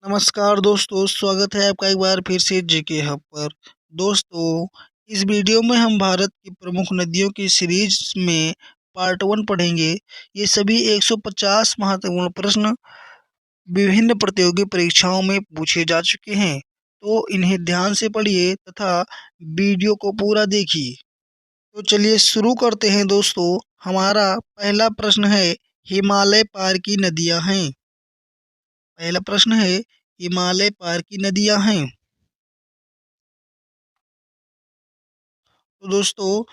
नमस्कार दोस्तों, स्वागत है आपका एक बार फिर से जीके हब पर। दोस्तों, इस वीडियो में हम भारत की प्रमुख नदियों की सीरीज में पार्ट 1 पढ़ेंगे। ये सभी 150 महत्वपूर्ण प्रश्न विभिन्न प्रतियोगी परीक्षाओं में पूछे जा चुके हैं, तो इन्हें ध्यान से पढ़िए तथा वीडियो को पूरा देखिए। तो चलिए शुरू करते हैं दोस्तों। हमारा पहला प्रश्न है, हिमालय पार की नदियां हैं। पहला प्रश्न है, हिमालय पार की नदियां हैं। तो दोस्तों,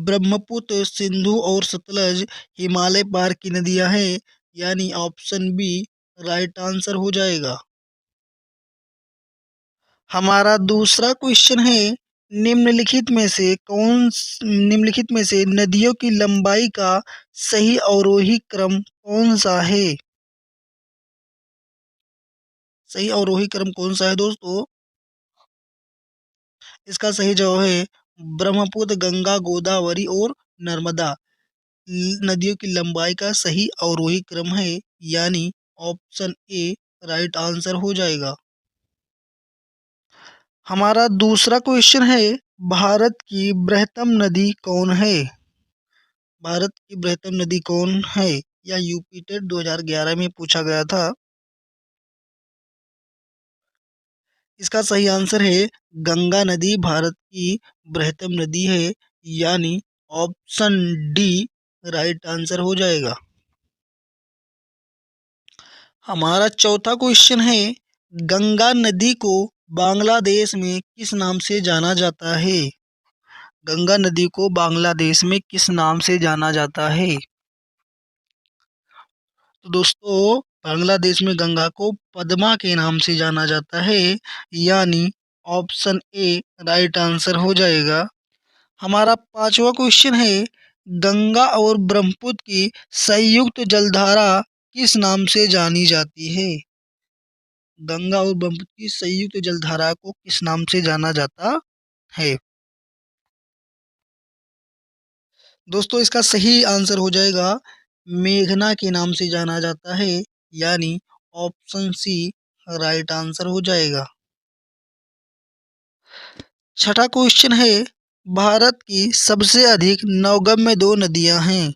ब्रह्मपुत्र, सिंधु और सतलज हिमालय पार की नदियां हैं, यानी ऑप्शन बी राइट आंसर हो जाएगा। हमारा दूसरा क्वेश्चन है, निम्नलिखित में से नदियों की लंबाई का सही अवरोही क्रम कौन सा है? सही अवरोही क्रम कौन सा है दोस्तों? इसका सही जवाब है ब्रह्मपुत्र, गंगा, गोदावरी और नर्मदा। नदियों की लंबाई का सही अवरोही क्रम है, यानी ऑप्शन ए राइट आंसर हो जाएगा। हमारा दूसरा क्वेश्चन है, भारत की बृहत्तम नदी कौन है? भारत की बृहत्तम नदी कौन है? यह यूपी टेट 2011 में पूछा गया था। इसका सही आंसर है गंगा नदी भारत की बृहत्तम नदी है, यानी ऑप्शन डी राइट आंसर हो जाएगा। हमारा चौथा क्वेश्चन है, गंगा नदी को बांग्लादेश में किस नाम से जाना जाता है? गंगा नदी को बांग्लादेश में किस नाम से जाना जाता है? तो दोस्तों, बांग्लादेश में गंगा को पद्मा के नाम से जाना जाता है, यानी ऑप्शन ए राइट आंसर हो जाएगा। हमारा पांचवा क्वेश्चन है, गंगा और ब्रह्मपुत्र की संयुक्त जलधारा किस नाम से जानी जाती है? गंगा और ब्रह्मपुत्र की संयुक्त जलधारा को किस नाम से जाना जाता है? दोस्तों, इसका सही आंसर हो जाएगा मेघना के नाम से जाना जाता है, यानी ऑप्शन सी राइट आंसर हो जाएगा। छठा क्वेश्चन है, भारत की सबसे अधिक नौगम्य दो नदियां हैं।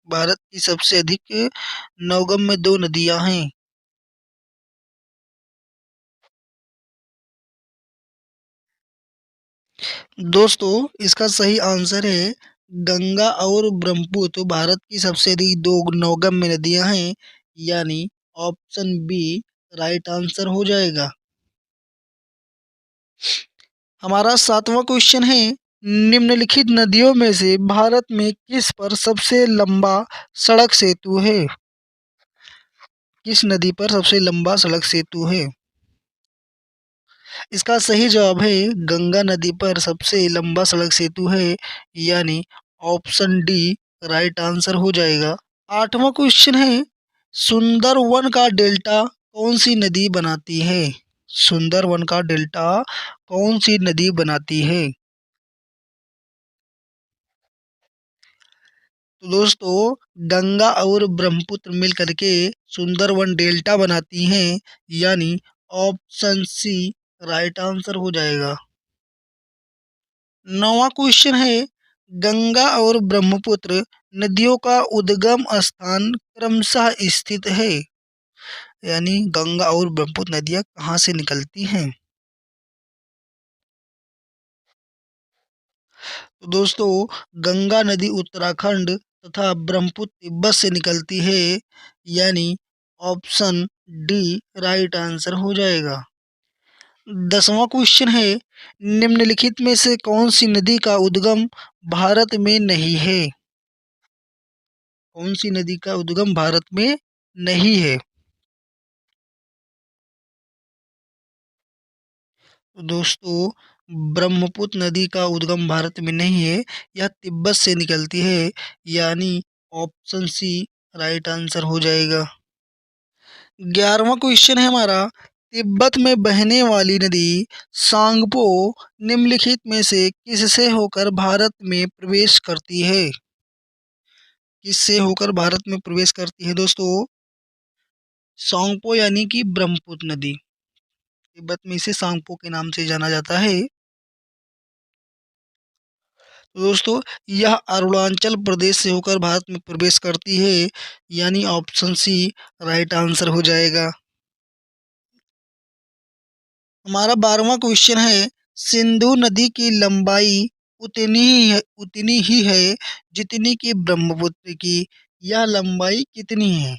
भारत की सबसे अधिक नौगम्य दो नदियां हैं। दोस्तों, इसका सही आंसर है गंगा और ब्रह्मपुत्र भारत की सबसे अधिक दो नौगम्य नदियां हैं, यानी ऑप्शन बी राइट आंसर हो जाएगा। हमारा सातवां क्वेश्चन है, निम्नलिखित नदियों में से भारत में किस पर सबसे लंबा सड़क सेतु है? किस नदी पर सबसे लंबा सड़क सेतु है? इसका सही जवाब है गंगा नदी पर सबसे लंबा सड़क सेतु है, यानी ऑप्शन डी राइट आंसर हो जाएगा। आठवां क्वेश्चन है, सुंदरवन का डेल्टा कौन सी नदी बनाती है? सुंदरवन का डेल्टा कौन सी नदी बनाती है? तो दोस्तों, गंगा और ब्रह्मपुत्र मिल करके सुंदरवन डेल्टा बनाती हैं, यानी ऑप्शन सी राइट आंसर हो जाएगा। नौवां क्वेश्चन है, गंगा और ब्रह्मपुत्र नदियों का उद्गम स्थान क्रमशः स्थित है, यानी गंगा और ब्रह्मपुत्र नदियां कहाँ से निकलती हैं? तो दोस्तों, गंगा नदी उत्तराखंड तथा ब्रह्मपुत्र तिब्बत से निकलती है, यानी ऑप्शन डी राइट आंसर हो जाएगा। 10वां क्वेश्चन है, निम्नलिखित में से कौन सी नदी का उद्गम भारत में नहीं है? कौन सी नदी का उद्गम भारत में नहीं है? तो दोस्तों, ब्रह्मपुत्र नदी का उद्गम भारत में नहीं है, यह तिब्बत से निकलती है, यानी ऑप्शन सी राइट आंसर हो जाएगा। 11वां क्वेश्चन है हमारा, तिब्बत में बहने वाली नदी सांगपो निम्नलिखित में से किससे होकर भारत में प्रवेश करती है? किससे होकर भारत में प्रवेश करती है दोस्तों? सांगपो यानी कि ब्रह्मपुत्र नदी। तिब्बत में इसे सांगपो के नाम से जाना जाता है। तो दोस्तों, यह अरुणाचल प्रदेश से होकर भारत में प्रवेश करती है, यानी ऑप्शन सी राइट आंसर हो जाएगा। हमारा 12वां क्वेश्चन है, सिंधु नदी की लंबाई उतनी ही है जितनी कि ब्रह्मपुत्र की। यह लंबाई कितनी है?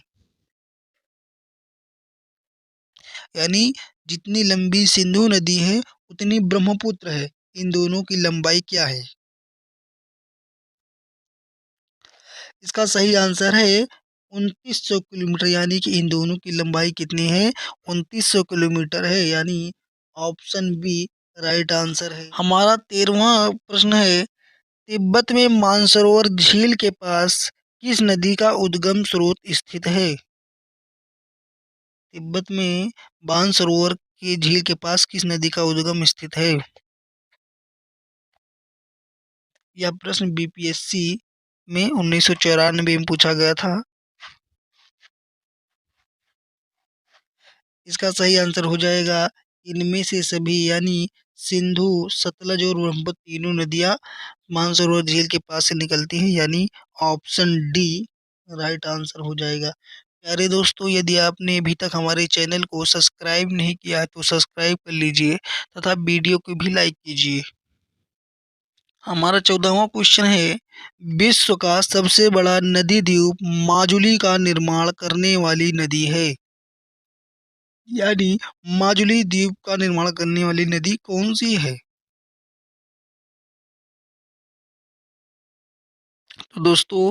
यानी जितनी लंबी सिंधु नदी है उतनी ब्रह्मपुत्र है। इन दोनों की लंबाई क्या है? इसका सही आंसर है 2900 किलोमीटर, यानी कि इन दोनों की लंबाई कितनी है? 2900 किलोमीटर है, यानी ऑप्शन बी राइट आंसर है। हमारा 13वां प्रश्न है, तिब्बत में मानसरोवर झील के पास किस नदी का उद्गम स्रोत स्थित है? तिब्बत में मानसरोवर के झील के पास किस नदी का उद्गम स्थित है? यह प्रश्न बीपीएससी में 1994 में पूछा गया था। इसका सही आंसर हो जाएगा इनमें से सभी, यानी सिंधु, सतलज और ब्रह्मपुत्र तीनों नदियां मानसरोवर झील के पास से निकलती हैं, यानी ऑप्शन डी राइट आंसर हो जाएगा। प्यारे दोस्तों, यदि आपने अभी तक हमारे चैनल को सब्सक्राइब नहीं किया है तो सब्सक्राइब कर लीजिए तथा वीडियो को भी लाइक कीजिए। हमारा 14वां क्वेश्चन है, विश्व का सबसे बड़ा नदी द्वीप माजुली का निर्माण करने वाली नदी है। यानी माजुली द्वीप का निर्माण करने वाली नदी कौन सी है? तो दोस्तों,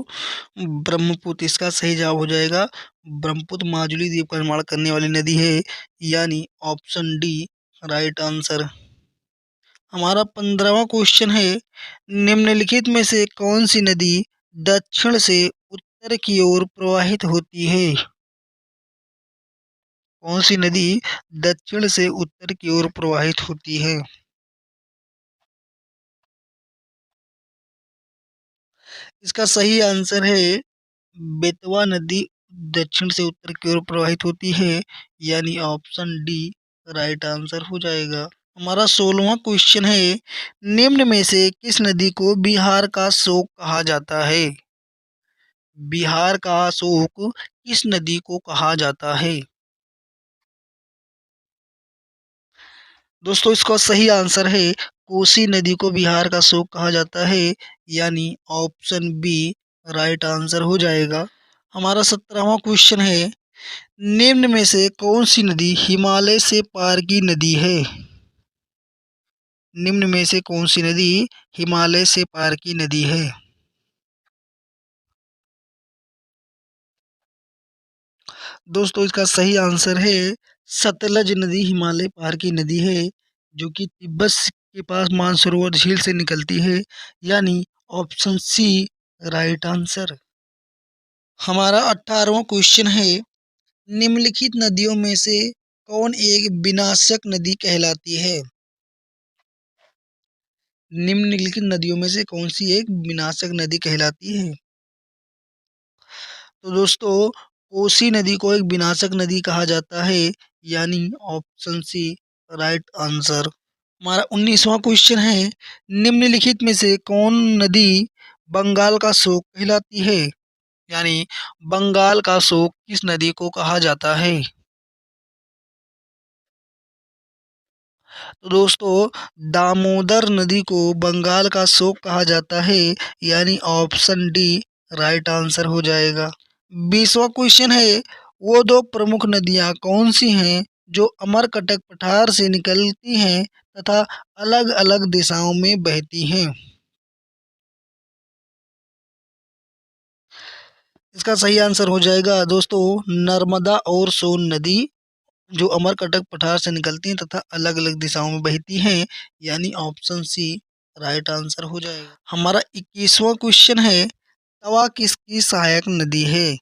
ब्रह्मपुत्र इसका सही जवाब हो जाएगा। ब्रह्मपुत्र माजुली द्वीप का निर्माण करने वाली नदी है, यानी ऑप्शन डी राइट आंसर। हमारा 15वां क्वेश्चन है, निम्नलिखित में से कौन सी नदी दक्षिण से उत्तर की ओर प्रवाहित होती है? कौन सी नदी दक्षिण से उत्तर की ओर प्रवाहित होती है? इसका सही आंसर है बेतवा नदी दक्षिण से उत्तर की ओर प्रवाहित होती है, यानी ऑप्शन डी राइट आंसर हो जाएगा। हमारा 16वां क्वेश्चन है, निम्न में से किस नदी को बिहार का शोक कहा जाता है? बिहार का शोक किस नदी को कहा जाता है? दोस्तों, इसका सही आंसर है कोसी नदी को बिहार का शोक कहा जाता है, यानी ऑप्शन बी राइट आंसर हो जाएगा। हमारा 17वां क्वेश्चन है, निम्न में से कौन सी नदी हिमालय से पार की नदी है? निम्न में से कौन सी नदी हिमालय से पार की नदी है? दोस्तों, इसका सही आंसर है सतलज नदी हिमालय पार की नदी है, जो कि तिब्बत के पास मानसरोवर झील से निकलती है, यानी ऑप्शन सी राइट आंसर। हमारा 18वां क्वेश्चन है, निम्नलिखित नदियों में से कौन एक विनाशक नदी कहलाती है? निम्नलिखित नदियों में से कौन सी एक विनाशक नदी कहलाती है? तो दोस्तों, कोसी नदी को एक विनाशक नदी कहा जाता है, यानी ऑप्शन सी राइट आंसर। हमारा 19वां क्वेश्चन है, निम्नलिखित में से कौन नदी बंगाल का शोक कहलाती है? यानी बंगाल का शोक किस नदी को कहा जाता है? तो दोस्तों, दामोदर नदी को बंगाल का शोक कहा जाता है, यानी ऑप्शन डी राइट आंसर हो जाएगा। 20वां क्वेश्चन है, वो दो प्रमुख नदियां कौन सी हैं जो अमरकटक पठार से निकलती हैं तथा अलग-अलग दिशाओं में बहती हैं? इसका सही आंसर हो जाएगा दोस्तों नर्मदा और सोन नदी, जो अमरकटक पठार से निकलती हैं तथा अलग-अलग दिशाओं में बहती हैं, यानी ऑप्शन सी राइट आंसर हो जाएगा। हमारा 21वां क्वेश्चन है, तवा किसकी सहायक नदी है?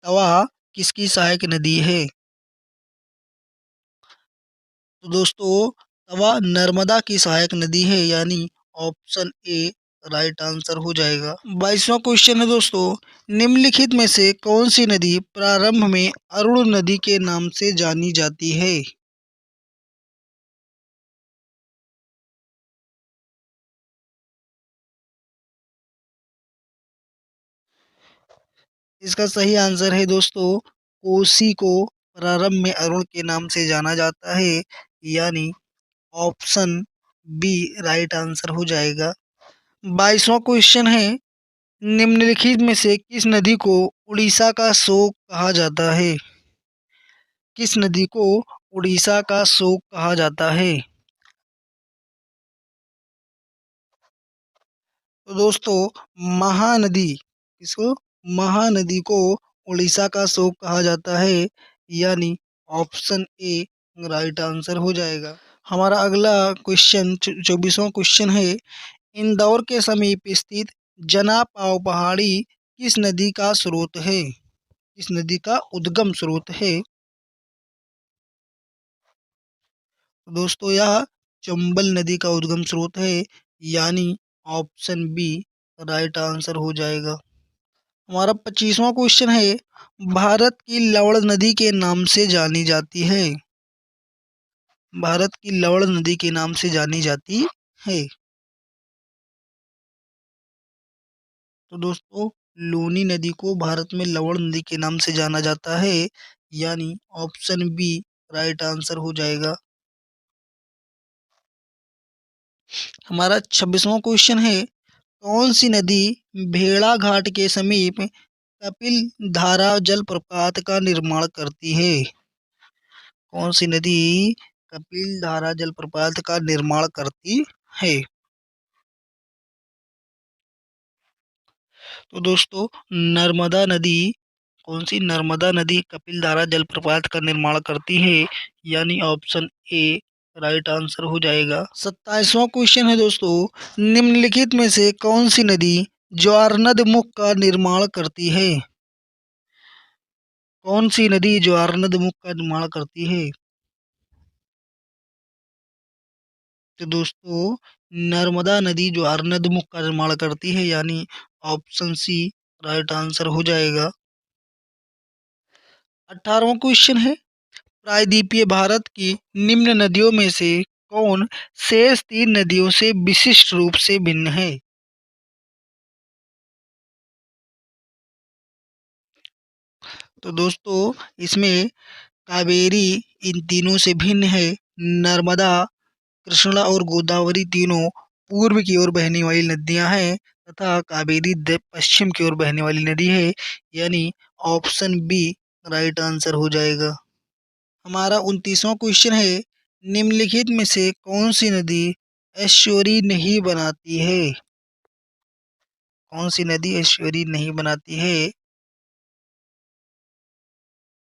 तवा किसकी सहायक नदी है? तो दोस्तों, तवा नर्मदा की सहायक नदी है, यानी ऑप्शन ए राइट आंसर हो जाएगा। 22वां क्वेश्चन है दोस्तों, निम्नलिखित में से कौन सी नदी प्रारंभ में अरुण नदी के नाम से जानी जाती है? इसका सही आंसर है दोस्तों, कोसी को प्रारंभ में अरुण के नाम से जाना जाता है, यानी ऑप्शन बी राइट आंसर हो जाएगा। 22वां क्वेश्चन है, निम्नलिखित में से किस नदी को उड़ीसा का शोक कहा जाता है? किस नदी को उड़ीसा का शोक कहा जाता है? तो दोस्तों, महानदी, किसको? महानदी को उड़ीसा का शोक कहा जाता है, यानी ऑप्शन ए राइट आंसर हो जाएगा। हमारा अगला क्वेश्चन 24वां क्वेश्चन है, इंदौर के समीप स्थित जना पाव पहाड़ी किस नदी का स्रोत है? किस नदी का उद्गम स्रोत है? तो दोस्तों, यह चंबल नदी का उद्गम स्रोत है, यानी ऑप्शन बी राइट आंसर हो जाएगा। हमारा 25वां क्वेश्चन है, भारत की लवण नदी के नाम से जानी जाती है? भारत की लवण नदी के नाम से जानी जाती है। तो दोस्तों, लूनी नदी को भारत में लवण नदी के नाम से जाना जाता है, यानी ऑप्शन बी राइट आंसर हो जाएगा। हमारा 26वां क्वेश्चन है, कौन सी नदी भेड़ा घाट के समीप कपिल धारा जलप्रपात का निर्माण करती है? कौन सी नदी कपिल धारा जलप्रपात का निर्माण करती है? तो दोस्तों, नर्मदा नदी, कौन सी? नर्मदा नदी कपिलधारा जलप्रपात का निर्माण करती है, यानी ऑप्शन ए राइट आंसर हो जाएगा। 27वां क्वेश्चन है दोस्तों, निम्नलिखित में से कौन सी नदी ज्वारनद मुख का निर्माण करती है? कौन सी नदी ज्वारनद मुख का निर्माण करती है? तो दोस्तों, नर्मदा नदी ज्वारनद मुख का निर्माण करती है, यानी ऑप्शन सी राइट आंसर हो जाएगा। 18वां क्वेश्चन है, प्रायद्वीपीय भारत की निम्न नदियों में से कौन शेष तीन नदियों से विशिष्ट रूप से भिन्न है? तो दोस्तों, इसमें कावेरी इन तीनों से भिन्न है। नर्मदा, कृष्णा और गोदावरी तीनों पूर्व की ओर बहने वाली नदियां हैं, तथा कावेरी पश्चिम की ओर बहने वाली नदी है, यानी ऑप्शन बी राइट आंसर हो जाएगा। हमारा 29वां क्वेश्चन है, निम्नलिखित में से कौन सी नदी एस्चुरी नहीं बनाती है? कौन सी नदी एस्चुरी नहीं बनाती है?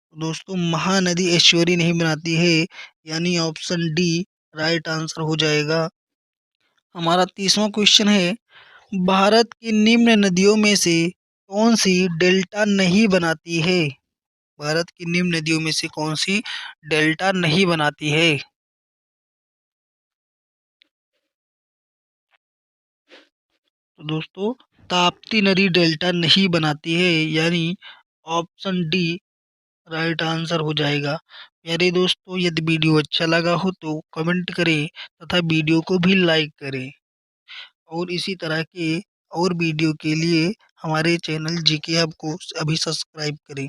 तो दोस्तों, महानदी एस्चुरी नहीं बनाती है, यानी ऑप्शन डी राइट आंसर हो जाएगा। हमारा 30वां क्वेश्चन है, भारत की निम्न नदियों में से कौन सी डेल्टा नहीं बनाती है? भारत की निम्न नदियों में से कौन सी डेल्टा नहीं बनाती है? तो दोस्तों, ताप्ती नदी डेल्टा नहीं बनाती है, यानी ऑप्शन डी राइट आंसर हो जाएगा। प्यारे दोस्तों, यदि वीडियो अच्छा लगा हो तो कमेंट करें तथा वीडियो को भी लाइक करें, और इसी तरह के और वीडियो के लिए हमारे चैनल जीके हब को अभी सब्सक्राइब करें।